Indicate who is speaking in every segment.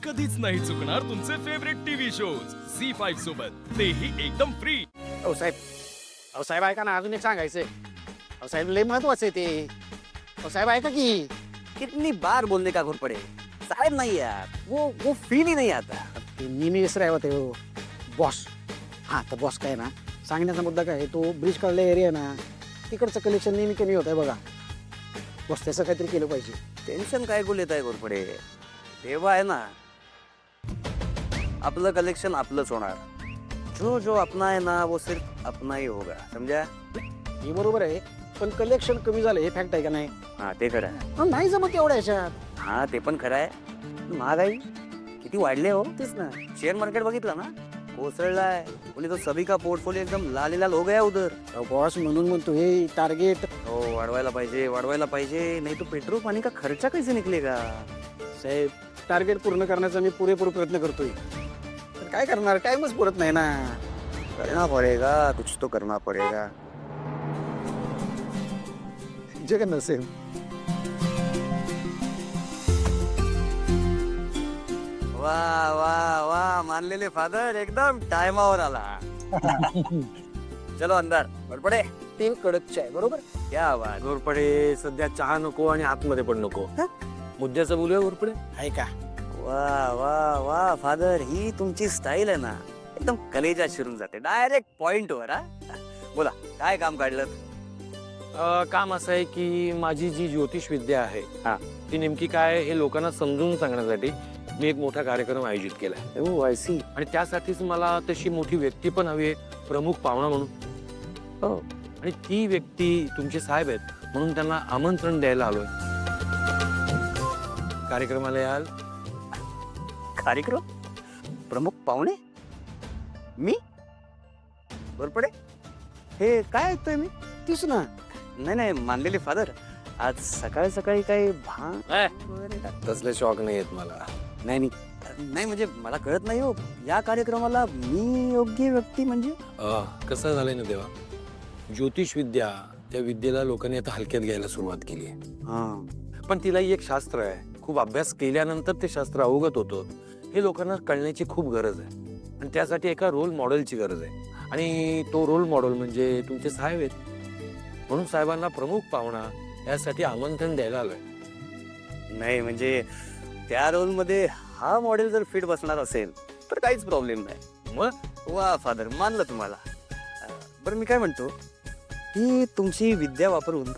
Speaker 1: कधीच नाही चुकणार तुमचे फेवरेट टीव्ही शोज झी5 सोबत, तेही एकदम फ्री.
Speaker 2: अहो साहेब, अहो साहेब ऐका ना, अजून एक सांगायचंय. अहो साहेब लय महत्वाचं आहे ते. अहो साहेब ऐका की.
Speaker 3: कितनी बार बोलने का घोर पड़े, साहब नहीं यार, वो फील ही नहीं आता.
Speaker 2: ते नेहमी विसराय होते हो बॉस. हा तर बॉस काय ना, सांगण्याचा मुद्दा काय आहे, तो ब्रिज कडला एरिया आहे ना, तिकडचं कलेक्शन नेहमी कमी होत आहे बघा. बॉस त्याचं काहीतरी केलं पाहिजे.
Speaker 3: टेंशन काय को लेता है घोर पड़े, तेव्हा आहे ना आपलं कलेक्शन आपलंच होणार. जो जो अपना है ना वो सिर्फ अपना ही होगा, समझा.
Speaker 2: हे बरोबर आहे, पण कलेक्शन कमी झालं हे फॅक्ट आहे का नाही?
Speaker 3: हा ते खरं आहे.
Speaker 2: पण नाही जमत एवढ्या ह्याच्यात.
Speaker 3: हा ते पण खरं आहे. महागाई किती वाढले हो.
Speaker 2: तेच ना.
Speaker 3: शेअर मार्केट बघितलं ना, कोसळलाय. बोले तो सभी का पोर्टफोलियो एकदम लाल लाल हो गया उधर.
Speaker 2: बॉस म्हणून म्हणतो हे टार्गेट.
Speaker 3: हो वाढवायला पाहिजे, नाही तो पेट्रोल पाणी का खर्चा कैसे निकलेगा.
Speaker 2: साहेब टार्गेट पूर्ण करण्याचा मी पुरेपूर प्रयत्न करतोय, पण काय करणार, टाइमच पुरत नाही ना.
Speaker 3: करना पड़ेगा, कुछ तो करना पड़ेगा.
Speaker 2: जगन नसेल.
Speaker 3: वाह वाह वाह, मानलेले फादर एकदम टाइमावर आला. चलो अंदर बडबडे.
Speaker 2: 3 कडक चाय बरोबर.
Speaker 3: क्या बात.
Speaker 4: घोरपडे सध्या चहा नको आणि आतमध्ये पण नको. मुद्द्याचं बोलूया घोरपडे.
Speaker 2: आहे का?
Speaker 3: वाह वाह वाह फादर, ही तुमची स्टाईल आहे ना, एकदम कलेजा शिरून जाते, डायरेक्ट पॉइंट वर. हा बोला, काय काम काढलं.
Speaker 4: काम असं आहे की माझी जी ज्योतिष विद्या आहे
Speaker 3: हा.
Speaker 4: ती नेमकी काय हे लोकांना समजून सांगण्यासाठी मी एक मोठा कार्यक्रम आयोजित केलाय.
Speaker 3: ओह आय सी.
Speaker 4: आणि त्यासाठीच मला तशी मोठी व्यक्ती पण हवी आहे, प्रमुख पाहुणा म्हणून.
Speaker 3: हो.
Speaker 4: आणि ती व्यक्ती तुमचे साहेब आहेत म्हणून त्यांना आमंत्रण द्यायला आलोय. कार्यक्रमाला याल.
Speaker 3: कार्यक्रम, प्रमुख पाहुणे, मी बरपडे, हे काय ऐकतोय मी.
Speaker 2: तीच ना.
Speaker 3: नाही मानलेले फादर, आज सकाळी सकाळी काही भांग वगैरे का?
Speaker 4: तसले शॉक नाही आहेत मला.
Speaker 3: नाही म्हणजे मला कळत नाही हो, या कार्यक्रमाला मी योग्य व्यक्ती म्हणजे.
Speaker 4: कसं झालंय ना देवा, ज्योतिष विद्या, त्या विद्येला लोकांनी आता हलक्यात घ्यायला सुरुवात केली आहे.
Speaker 3: हा.
Speaker 4: पण तिलाही एक शास्त्र आहे, खूप अभ्यास केल्यानंतर ते शास्त्र अवगत होतं. हे लोकांना कळण्याची खूप गरज आहे आणि त्यासाठी एका रोल मॉडेलची गरज आहे. आणि तो रोल मॉडेल म्हणजे तुमचे साहेब आहेत. म्हणून साहेबांना प्रमुख पाहुणा यासाठी आमंत्रण द्यायला आलोय.
Speaker 3: नाही म्हणजे त्या रोलमध्ये हा मॉडेल जर फिट बसणार असेल तर काहीच प्रॉब्लेम नाही.
Speaker 4: मग
Speaker 3: वा फादर, मानलं तुम्हाला. बरं मी काय म्हणतो, ही तुमची विद्या वापरून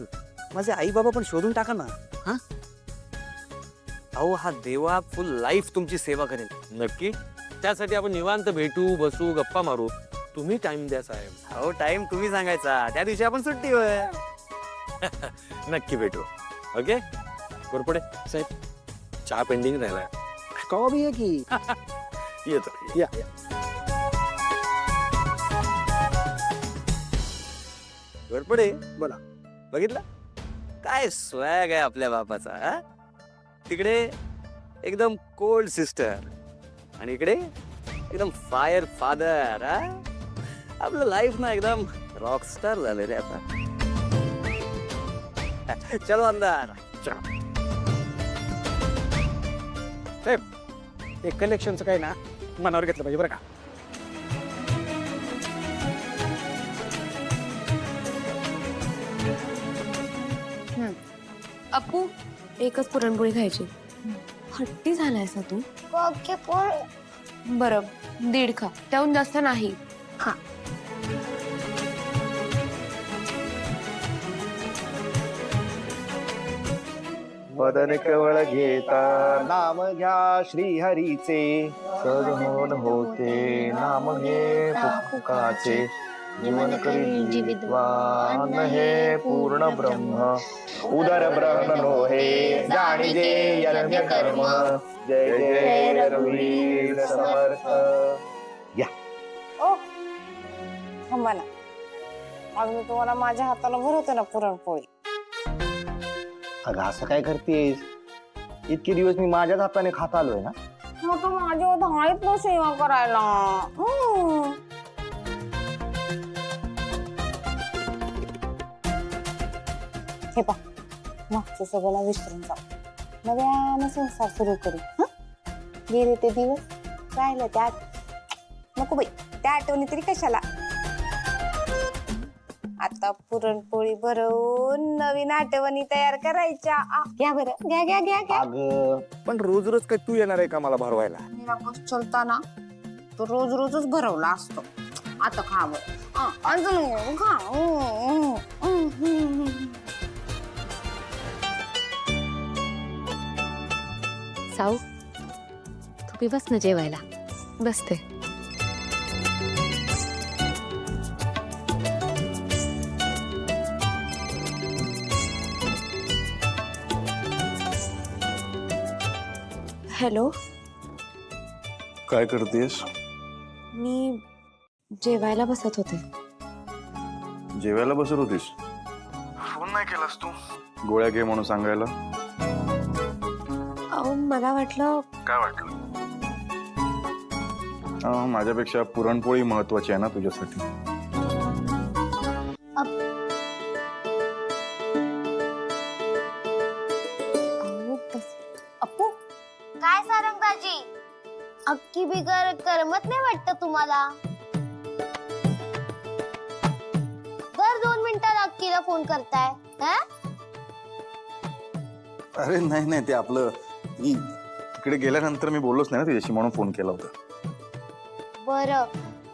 Speaker 3: माझे आई बाबा पण शोधून टाका ना. हा अहो, हा देवा फुल लाईफ तुमची सेवा करेल.
Speaker 4: नक्की, त्यासाठी आपण निवांत भेटू, बसू, गप्पा मारू. तुम्ही टाइम द्या साहेब.
Speaker 3: अहो टाइम तुम्ही सांगायचा, त्या दिवशी आपण सुट्टीवर.
Speaker 4: नक्की भेटू. ओके घोरपडे साहेब, चहा पेंडिंग राहिलाय.
Speaker 2: कवा बी आहे की.
Speaker 4: येतो.
Speaker 2: या.
Speaker 3: घोरपडे
Speaker 2: बोला.
Speaker 3: बघितलं काय स्वॅग आहे आपल्या बापाचा. हा? तिकडे एकदम कोल्ड सिस्टर आणि इकडे एकदम फायर फादर. आपलं लाईफ ना एकदम रॉकस्टार झाले रे आता. चलो अंदर.
Speaker 2: साहेब हे कलेक्शनचं काय ना मनावर घेतलं पाहिजे बरं का.
Speaker 5: अप्पू, एकच पुरणपोळी खायची. हट्टी झालायस ना तू. बरं 1.5 खा, त्याहून जास्त नाही. खा.
Speaker 6: वदन केवळ घेता नाम घ्या श्री हरीचे, सद्गुण होते नाम घे पुकाचे. जीवन करी जीवितवान हे पूर्ण ब्रह्म, उदर ब्रह्म नो हे जाणीजे यज्ञ कर्म. जय जय रघुवीर समर्थ. या
Speaker 7: थांबा ना, आज मी तुम्हाला माझ्या हाताला भरवते ना पुरणपोळी.
Speaker 6: अगं असं काय करतेस, इतके दिवस मी माझ्याच हाताने खात आलोय ना.
Speaker 7: मग तो माझ्या आहेत ना सेवा करायला. हे पा, मागचं सगळं विसरून जाऊ, नव्यानं संसार सुरू करू. गेले ते दिवस राहिलं त्यात नको बाई, त्या आठवणी तरी कशाला. आता पुरणपोळी भरवून नवीन आठवणी तयार करायच्या. घ्या बरं, घ्या घ्या घ्या घ्या.
Speaker 6: अगं पण रोज रोज काय तू येणार आहे का मला भरवायला?
Speaker 7: मेरा बस चलताना तो रोज रोजच भरवला असतो. आता खा बरं. अजून खा.
Speaker 5: साऊ तू बी बस ना जेवायला. बसते. हॅलो,
Speaker 8: काय करतेस?
Speaker 5: मी जेवायला बसत होते.
Speaker 8: जेवायला बसत होतीस? फोन नाही केलास तू गोळ्या घे म्हणून सांगायला?
Speaker 5: अहो मला वाटलं.
Speaker 8: काय वाटलं? माझ्यापेक्षा पुरणपोळी महत्वाची आहे ना तुझ्यासाठी.
Speaker 7: अप्पू
Speaker 9: काय सारंगबाजी, अक्की बिगर करमत नाही वाटत तुम्हाला? दर 2 मिनिटात अक्कीला फोन करताय हा?
Speaker 8: अरे नाही नाही, ते आपलं तिकडे गेल्यानंतर मी बोललोच नाही ना तुझ्याशी, म्हणून फोन केला होता.
Speaker 9: बर,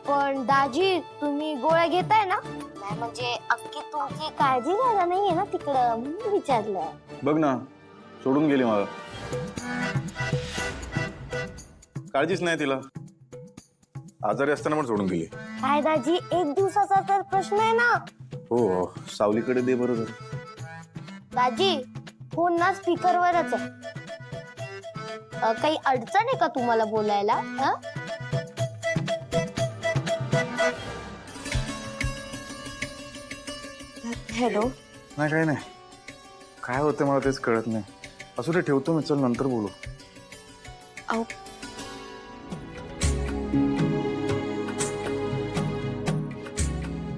Speaker 9: पण दाजी तुम्ही गोळ्या घेताय ना? नाही म्हणजे अक्की तुमची काळजी घ्यायला नाहीये ना तिकडं, म्हणून विचारलं.
Speaker 8: बघ ना, सोडून गेली मला. काळजीच नाही तिला. आजारी असताना पण सोडून गेली.
Speaker 9: काय दाजी, 1 दिवसाचा तर प्रश्न आहे ना.
Speaker 8: हो, सावलीकडे दे बरोबर.
Speaker 9: दाजी फोन ना स्पीकरवरच आहे. काही अडचण आहे का तुम्हाला बोलायला?
Speaker 5: हॅलो.
Speaker 8: नाही काय नाही, काय होतं मला तेच कळत नाही. असू दे, ठेवतो मी. चल नंतर बोलू.
Speaker 5: अहो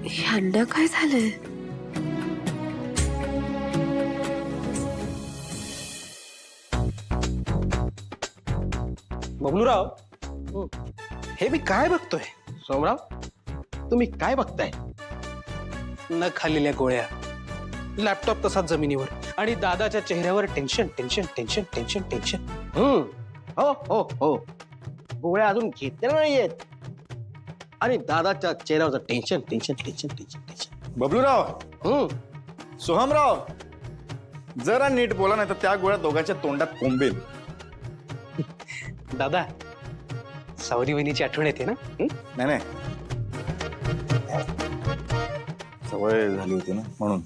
Speaker 5: ह्यांना काय झालंय?
Speaker 10: बबलूराव, हे मी काय बघतोय? सोमराव, तुम्ही काय बघताय? न खाल्लेल्या गोळ्या, लॅपटॉप तसाच जमिनीवर आणि दादाच्या चेहऱ्यावर tension tension tension tension tension.
Speaker 6: हो हो हो, गोळ्या अजून घेतल्या नाहीयेत आणि दादाच्या चेहऱ्यावरचं tension tension tension tension tension.
Speaker 8: बबलूराव, सोहमराव, जरा नीट बोला, नाही तर त्या गोळ्या दोघांच्या तोंडात कोंबेल.
Speaker 10: दादा, सावरी वहिनीची आठवण येते ना?
Speaker 8: नाही नाही, सवय झाली होती ना म्हणून.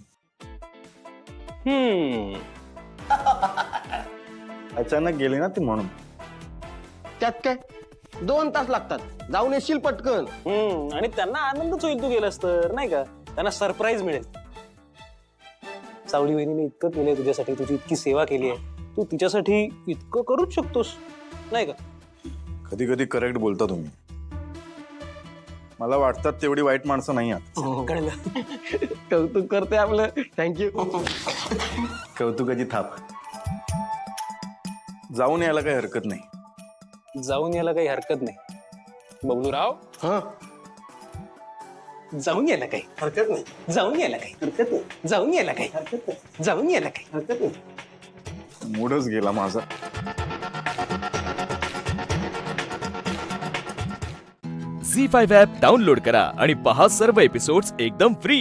Speaker 8: अचानक गेली ना ती म्हणून.
Speaker 6: त्यात काय 2 तास लागतात, जाऊन येशील पटकन.
Speaker 10: आणि त्यांना आनंदच होईल तू गेलास तर, नाही का? त्यांना सरप्राईज मिळेल. सावली वहिनीने इतकं केलंय तुझ्यासाठी, तुझी इतकी सेवा केली आहे, तू तिच्यासाठी इतकं करूच शकतोस, नाही का?
Speaker 8: कधी कधी करेक्ट बोलता तुम्ही. मला वाटतात तेवढी वाईट माणसं नाही आहात.
Speaker 10: कळलं.
Speaker 6: कौतुक करते आपलं. थँक्यू.
Speaker 8: कौतुकाची थाप. जाऊन यायला काही हरकत नाही.
Speaker 10: जाऊन यायला काही हरकत नाही. बबलूराव, जाऊन यायला काही हरकत नाही. जाऊन यायला काही हरकत नाही. जाऊन यायला काही हरकत नाही. जाऊन यायला काही हरकत नाही.
Speaker 8: मूडच गेला माझा.
Speaker 1: झी5 ॲप डाउनलोड करा आणि पहा सर्व एपिसोड्स एकदम फ्री.